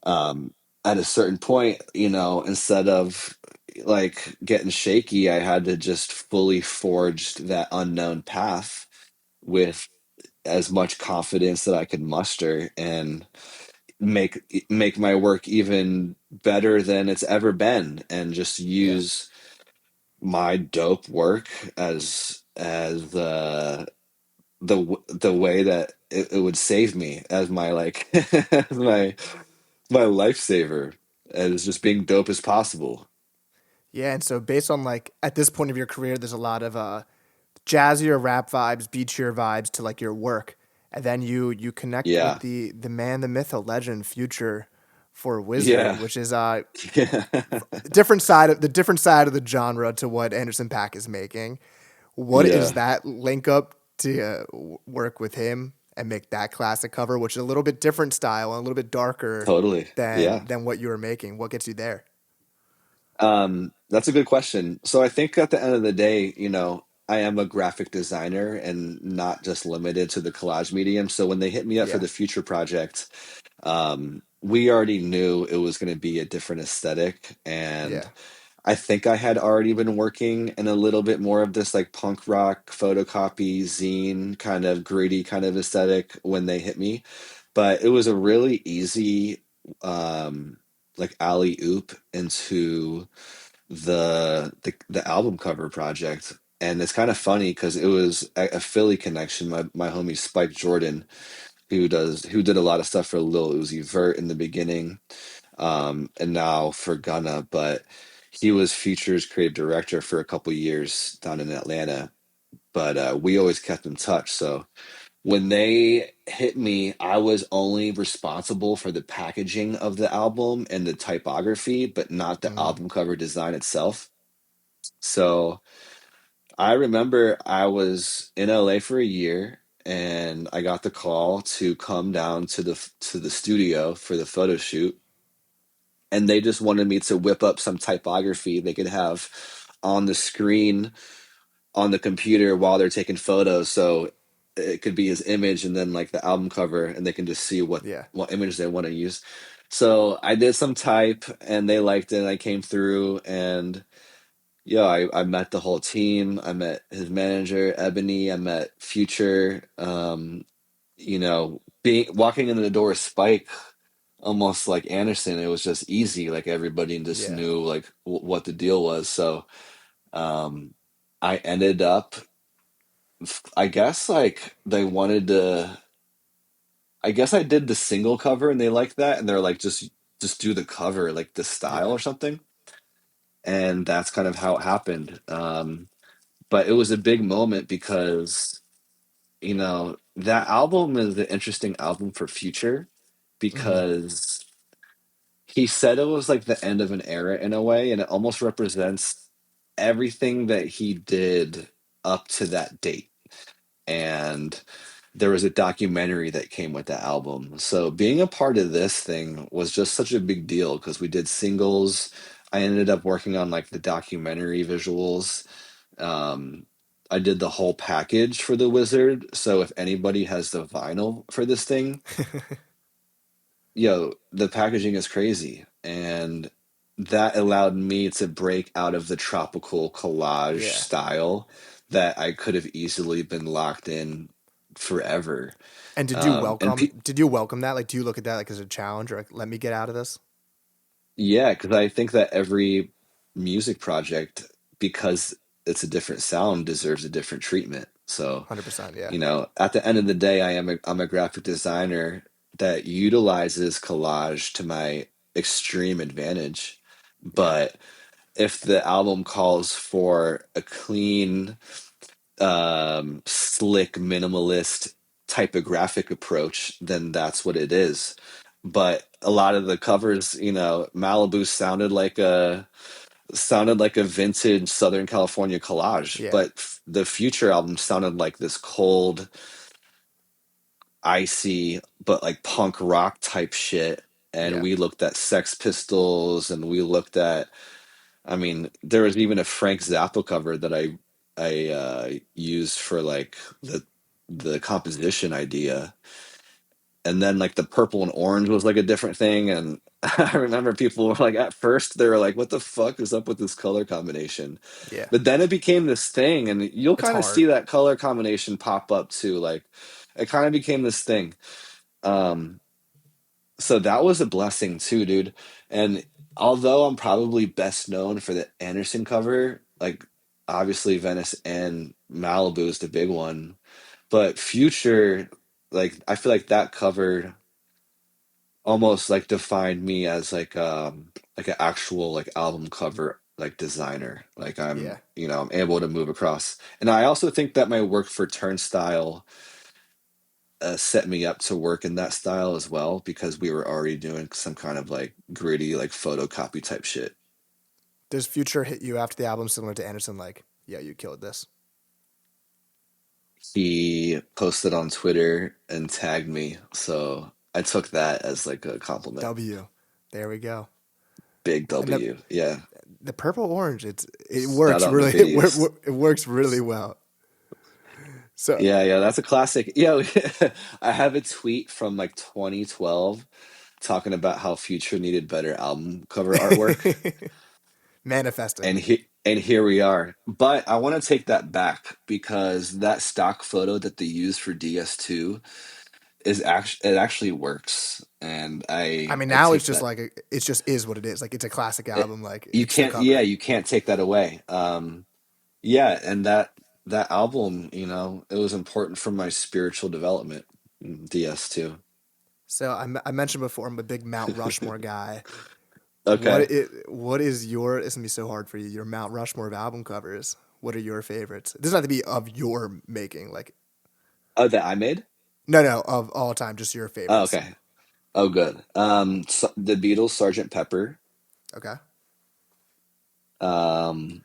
um at a certain point, instead of like getting shaky, I had to just fully forge that unknown path with as much confidence that I could muster and make my work even better than it's ever been and just yeah. use my dope work as the way that it would save me as my like as my lifesaver as just being dope as possible. Yeah, and so based on like at this point of your career, there's a lot of jazzier rap vibes, beachier vibes to like your work, and then you connect with Yeah. the man, the myth, the legend, Future for WIZRD, Yeah. which is Yeah. different side of the genre to what Anderson Paak is making. What is Yeah. that link up to work with him and make that classic cover, which is a little bit different style and a little bit darker Totally. Yeah. than what you were making? What gets you there? That's a good question. So I think at the end of the day, I am a graphic designer and not just limited to the collage medium. So when they hit me up for Yeah, the future project, we already knew it was going to be a different aesthetic. And yeah, I think I had already been working in a little bit more of this like punk rock photocopy zine kind of gritty kind of aesthetic when they hit me. But it was a really easy like alley oop into the album cover project. And it's kind of funny because it was a Philly connection. My homie Spike Jordan, who did a lot of stuff for Lil Uzi Vert in the beginning, and now for Gunna, but he was Future's creative director for a couple years down in Atlanta. But we always kept in touch. So when they hit me, I was only responsible for the packaging of the album and the typography, but not the mm, album cover design itself. So I remember I was in LA for a year and I got the call to come down to the studio for the photo shoot and they just wanted me to whip up some typography they could have on the screen on the computer while they're taking photos so it could be his image and then like the album cover and they can just see what yeah, what image they want to use. So I did some type and they liked it and I came through and yeah, I met the whole team. I met his manager, Ebony. I met Future. Being walking into the door, Spike, almost like Anderson, it was just easy. Like everybody just yeah, knew like what the deal was. So um, I ended up, I guess like they wanted to. I guess I did the single cover and they liked that, and they're like, just do the cover, like the style yeah, or something. And that's kind of how it happened. But it was a big moment because that album is an interesting album for Future mm, because he said it was like the end of an era in a way, and it almost represents everything that he did up to that date. And there was a documentary that came with the album. So being a part of this thing was just such a big deal because we did singles. I ended up working on like the documentary visuals. Um, I did the whole package for the Wizard. So if anybody has the vinyl for this thing, yo, the packaging is crazy. And that allowed me to break out of the tropical collage Yeah. style that I could have easily been locked in forever. And And did you welcome that? Like, do you look at that like as a challenge or like, let me get out of this? yeah, because I think that every music project, because it's a different sound, deserves a different treatment. So, 100%. Yeah. at the end of the day, I'm a graphic designer that utilizes collage to my extreme advantage. Yeah. But if the album calls for a clean, slick, minimalist typographic approach, then that's what it is. But a lot of the covers, Malibu sounded like a vintage Southern California collage, Yeah. but the Future album sounded like this cold, icy, but like punk rock type shit. And Yeah. we looked at Sex Pistols, and we looked at, I mean, there was even a Frank Zappa cover that I used for like the composition idea. And then like the purple and orange was like a different thing. And I remember people were like, at first they were like, what the fuck is up with this color combination? Yeah. But then it became this thing, and you'll It's kind of see hard. that color combination pop up too. Like it kind of became this thing. Um, so that was a blessing too, dude. And although I'm probably best known for the Anderson cover, like obviously Venice and Malibu is the big one, but Future, like I feel like that cover almost like defined me as like an actual like album cover like designer. Like Yeah. I'm able to move across. And I also think that my work for Turnstile set me up to work in that style as well, because we were already doing some kind of like gritty like photocopy type shit. Does Future hit you after the album similar to Anderson? Like, yeah, you killed this. He posted on Twitter and tagged me, so I took that as like a compliment. W. There we go. Big And W, yeah. the purple orange, it Shout works out really Nvidius. it works really well. So Yeah, yeah, that's a classic. Yeah, I have a tweet from like 2012 talking about how Future needed better album cover artwork, manifesting. and here we are. But I want to take that back, because that stock photo that they used for DS2 it actually works, and I I mean, I now it's take just that. like it's just is what it is. Like it's a classic It, album. Like you it's the can't, yeah, cover. you can't take that away. Yeah, and that album, it was important for my spiritual development. DS2. So I mentioned before I'm a big Mount Rushmore guy. Okay. What is your? It's gonna be so hard for you. Your Mount Rushmore of album covers. What are your favorites? It doesn't have to be of your making. Like Oh, that I made? no of all time. Just your Oh, favorites. okay. Oh, good. So, the Beatles, Sergeant Pepper. Okay. Um,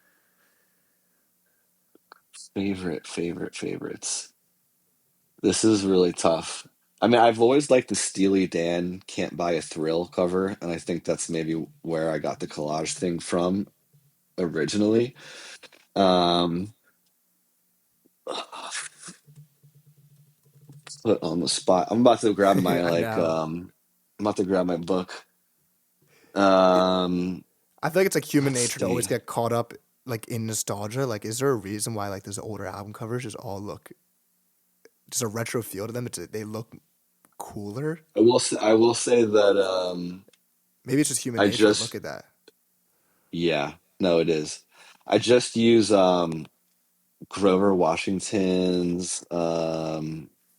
favorites. This is really tough. I mean, I've always liked the Steely Dan "Can't Buy a Thrill" cover, and I think that's maybe where I got the collage thing from originally. Um, put on the spot. I'm about to grab my I like, know. I'm about to grab my book. It, Um, I feel like it's like human let's nature to always see. get caught up like in nostalgia. Like, is there a reason why like those older album covers just all look just a retro feel to them? They look cooler. I will say that Maybe it's just human I nature to look just at that. yeah, no, it is. I just use Grover Washington's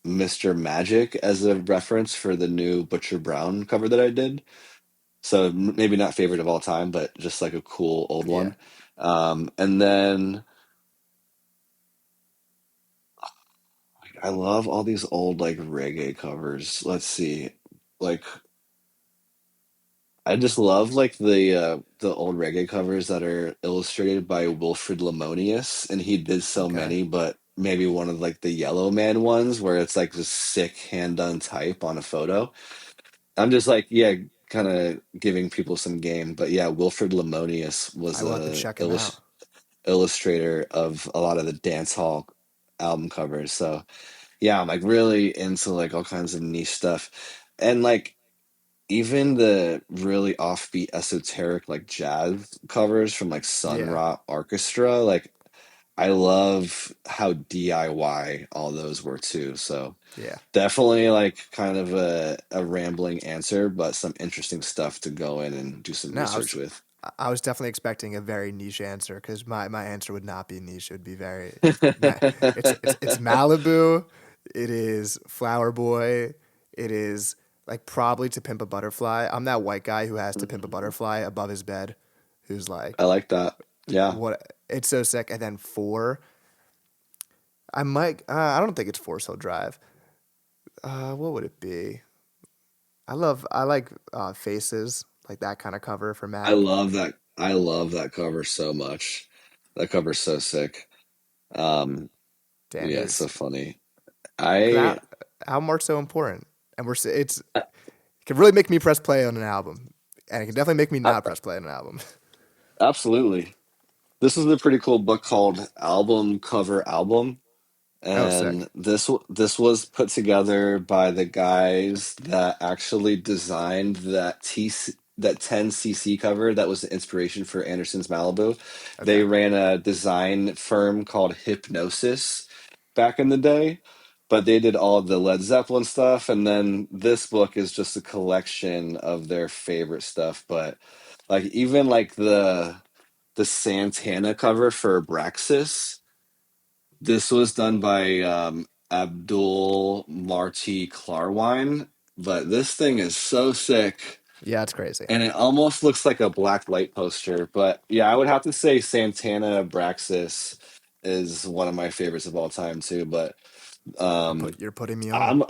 Mr. Magic as a reference for the new Butcher Brown cover that I did. So maybe not favorite of all time, but just like a cool old Yeah, one. And then I love all these old like reggae covers. Let's see. Like I just love like the old reggae covers that are illustrated by Wilfrid Lamonius, and he did so okay. many, but maybe one of like the Yellow Man ones where it's like just sick hand done type on a photo. I'm just like, yeah, kind of giving people some game, but yeah, Wilfrid Lamonius was I will have to a check him out. illustrator of a lot of the dance hall album covers. So yeah, I'm like really into like all kinds of niche stuff. And like even the really offbeat esoteric like jazz covers from like Sun Yeah, Ra Orchestra, like I love how DIY all those were too. So yeah. definitely like kind of a rambling answer, but some interesting stuff to go in and do some No, research with. I was definitely expecting a very niche answer because my answer would not be niche. It would be very, it's Malibu, it is Flower Boy, it is like probably To Pimp a Butterfly. I'm that white guy who has To Pimp a Mhm. Butterfly above his bed, who's like, I like that. Yeah, what? It's so sick. And then four, I might, I don't think it's Forest Hill Drive. What would it be? I like Faces, like that kind of cover for I Mac. love that. I love that cover so much. That cover's so sick. Um, Damn, yeah, it's he's so funny. because I album art's so important, and it can really make me press play on an album, and it can definitely make me I, not press play on an album. absolutely. This is a pretty cool book called Album Cover Album, Oh, sick. and this was put together by the guys that actually designed that 10cc cover that was the inspiration for Anderson's Malibu. They Okay, ran a design firm called Hypnosis back in the day, but they did all of the Led Zeppelin stuff, and then this book is just a collection of their favorite stuff. But like even like the Santana cover for Abraxas, this was done by Abdul Marti Klarwein, but this thing is so sick, yeah, it's crazy. and it almost looks like a black light poster. But yeah, I would have to say Santana Abraxas is one of my favorites of all time too. But um, You're putting me on. I'm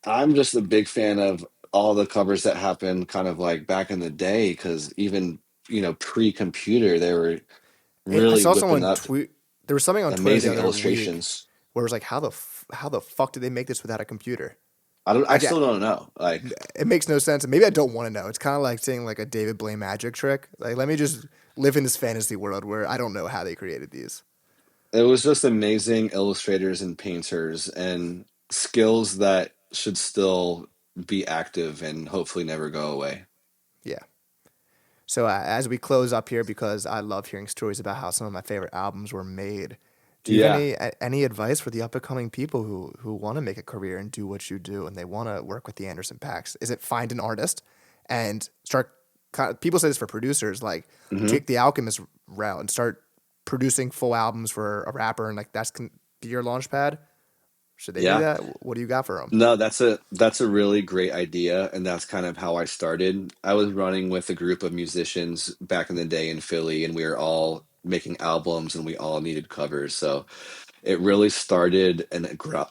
I'm just a big fan of all the covers that happened kind of like back in the day, because even pre-computer they were I really saw whipping someone up tweet. There was something on Twitter the amazing other week illustrations. where it was like, how the fuck did they make this without a computer? I Like, yeah, still don't know. Like it makes no sense. And maybe I don't want to know. It's kind of like saying like a David Blaine magic trick. Like, let me just live in this fantasy world where I don't know how they created these. it was just amazing illustrators and painters and skills that should still be active and hopefully never go away. Yeah. So as we close up here, because I love hearing stories about how some of my favorite albums were made. Do you have Yeah. any advice for the up and coming people who want to make a career and do what you do and they want to work with the Anderson Packs? Is it find an artist and start? People say this for producers, like Hmm. take the Alchemist route and start producing full albums for a rapper, and like that's can be your launch pad. Should they do Yeah. that? What do you got for them? No, that's a really great idea, and that's kind of how I started. I was running with a group of musicians back in the day in Philly, and we were all making albums, and we all needed covers. So it really started in a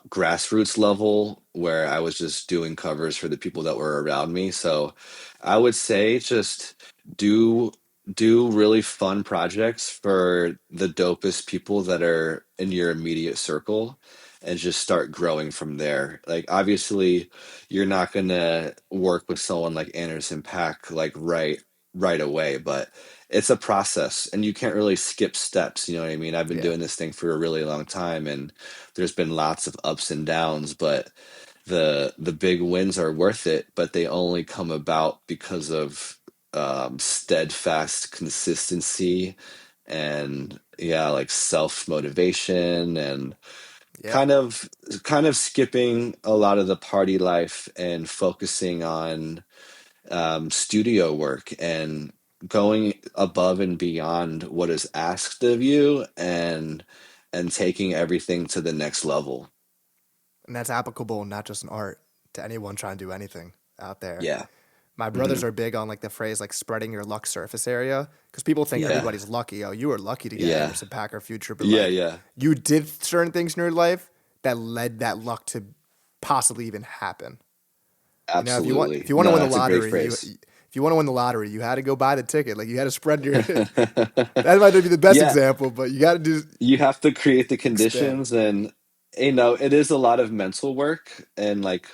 grassroots level where I was just doing covers for the people that were around me. So I would say just do do really fun projects for the dopest people that are in your immediate circle and just start growing from there. Like obviously you're not gonna work with someone like Anderson Paak like right away, but it's a process and you can't really skip steps, you know what I mean? I've been Yeah, doing this thing for a really long time and there's been lots of ups and downs, but the big wins are worth it, but they only come about because of steadfast consistency and yeah, like self motivation and yeah. kind of skipping a lot of the party life and focusing on studio work and going above and beyond what is asked of you and taking everything to the next level. And that's applicable not just in art to anyone trying to do anything out there. Yeah. My Hmm. brothers are big on like the phrase like spreading your luck surface area because people think Yeah. everybody's lucky. Oh, you were lucky to get Yeah. Anderson Paak or Future, but Yeah. like Yeah. you did certain things in your life that led that luck to possibly even happen. You know, if Absolutely. you want to No, win the that's a great lottery, phrase. if you want to win the lottery, you had to go buy the ticket. Like you had to spread your. That might not be the best Yeah, example, but you got to do you have to create the expand. conditions and it is a lot of mental work and like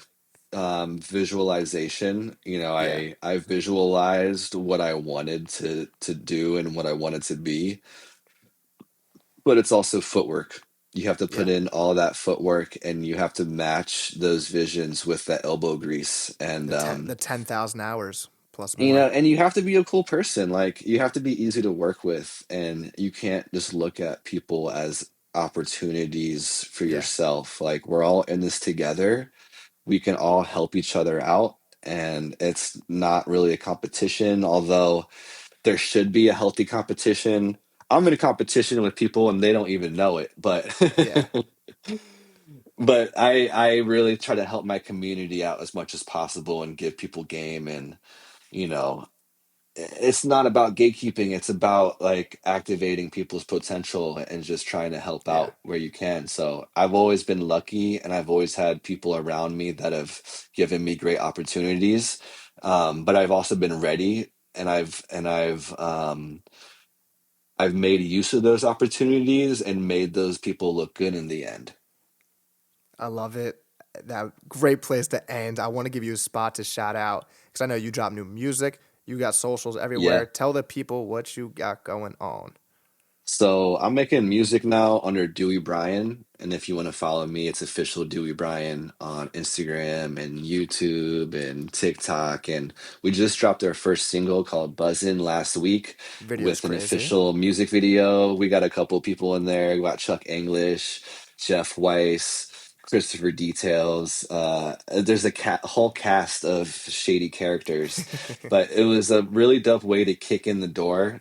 visualization. Yeah, I visualized what I wanted to do and what I wanted to be, but it's also footwork. You have to put Yeah. in all that footwork, and you have to match those visions with that elbow grease. And The 10,000 hours plus you more. know, and you have to be a cool person. Like you have to be easy to work with, and you can't just look at people as opportunities for Yeah. yourself. Like we're all in this together. We can all help each other out, and it's not really a competition, although there should be a healthy competition. I'm in a competition with people and they don't even know it, but Yeah. but I really try to help my community out as much as possible and give people game. And you know, it's not about gatekeeping, it's about like activating people's potential and just trying to help Yeah. out where you can. So I've always been lucky, and I've always had people around me that have given me great opportunities. But I've also been ready, and I've made use of those opportunities and made those people look good in the end. I love it. That great place to end. I want to give you a spot to shout out because I know you drop new music. You got socials everywhere. Yeah. Tell the people what you got going on. So I'm making music now under Dewey Bryan. And if you want to follow me, it's official Dewey Bryan on Instagram and YouTube and TikTok. And we just dropped our first single called Buzzin' last week Video's with an crazy. official music video. We got a couple people in there. We got Chuck English, Jeff Weiss, Christopher Details. There's a whole cast of shady characters, but it was a really dope way to kick in the door.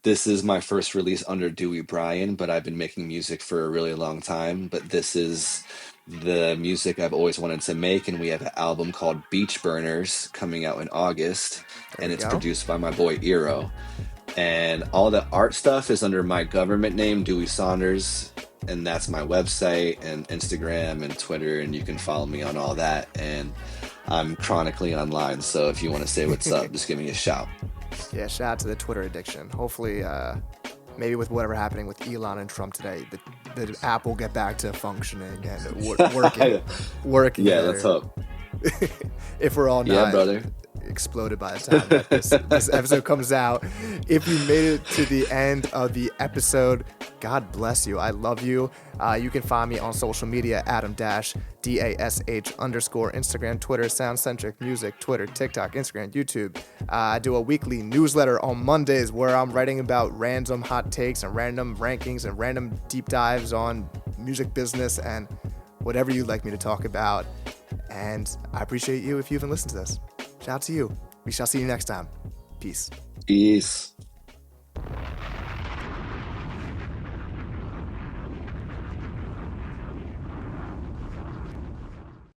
This is my first release under Dewey Bryan, but I've been making music for a really long time. But this is the music I've always wanted to make, and we have an album called Beach Burners coming out in August, There and we it's go. produced by my boy Eero. And all the art stuff is under my government name, Dewey Saunders, and that's my website and Instagram and Twitter, and you can follow me on all that. And I'm chronically online, so if you want to say what's up, just give me a shout. Yeah, shout out to the Twitter addiction. Hopefully, maybe with whatever happening with Elon and Trump today, the app will get back to functioning and working Yeah, let's better. hope. If we're all Yeah, not brother. exploded by the time that this episode comes out. If you made it to the end of the episode, God bless you. I love you. You can find me on social media, Adam Dash, DASH _ Instagram, Twitter, Soundcentric, Music, Twitter, TikTok, Instagram, YouTube. I do a weekly newsletter on Mondays where I'm writing about random hot takes and random rankings and random deep dives on music business and whatever you'd like me to talk about. And I appreciate you if you even listened to this. Shout out to you. We shall see you next time. Peace. Peace.